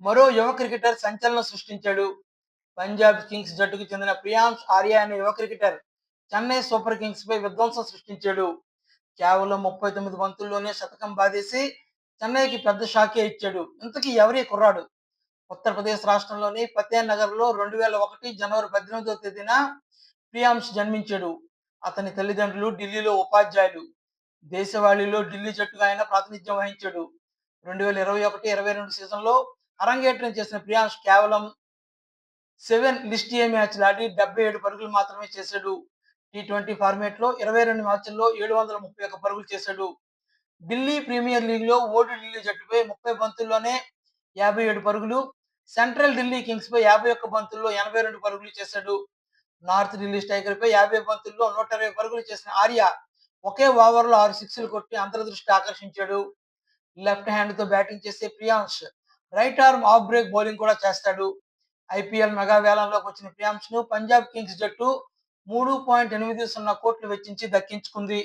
మరో యువ క్రికెటర్ సంచలనం సృష్టించాడు. పంజాబ్ కింగ్స్ జట్టుకు చెందిన ప్రియాంష్ ఆర్య అనే యువ క్రికెటర్ చెన్నై సూపర్ కింగ్స్ పై విధ్వంసం సృష్టించాడు. కేవలం 39 బంతుల్లోనే శతకం బాదేసి చెన్నైకి పెద్ద షాకే ఇచ్చాడు. ఇంతకీ ఎవరి కుర్రాడు? ఉత్తరప్రదేశ్ రాష్ట్రంలోని ఫతేహ్ నగర్లో 2001 జనవరి 18వ తేదీన ప్రియాంష్ జన్మించాడు. అతని తల్లిదండ్రులు ఢిల్లీలో ఉపాధ్యాయులు. దేశవాళీలో ఢిల్లీ జట్టుకు ఆయన ప్రాతినిధ్యం వహించాడు. 2021-22 సీజన్లో అరంగేట్రం చేసిన ప్రియాంష్ కేవలం 7 లిస్ట్ ఏ మ్యాచ్లు ఆడి 77 పరుగులు మాత్రమే చేశాడు. టీ20 ఫార్మాట్లో 22 మ్యాచ్ల్లో 731 పరుగులు చేశాడు. ఢిల్లీ ప్రీమియర్ లీగ్లో ఓల్డ్ ఢిల్లీ జట్టుపై 30 బంతుల్లోనే 57 పరుగులు, సెంట్రల్ ఢిల్లీ కింగ్స్ పై 51 బంతుల్లో 82 పరుగులు చేశాడు. నార్త్ ఢిల్లీ స్ట్రైకర్ పై 50 బంతుల్లో 120 పరుగులు చేసిన ఆర్య ఒకే ఓవర్లో 6 సిక్స్లు కొట్టి అంతర్దృష్టి ఆకర్షించాడు. లెఫ్ట్ హ్యాండ్ తో బ్యాటింగ్ చేసే Priyansh right arm of break bowling కూడా చేస్తాడు. ఐపీఎల్ మెగా వేలంలోకి వచ్చిన ప్రియాంష్ ను పంజాబ్ కింగ్స్ జట్టు 3.80 కోట్లు వెచ్చించి దక్కించుకుంది.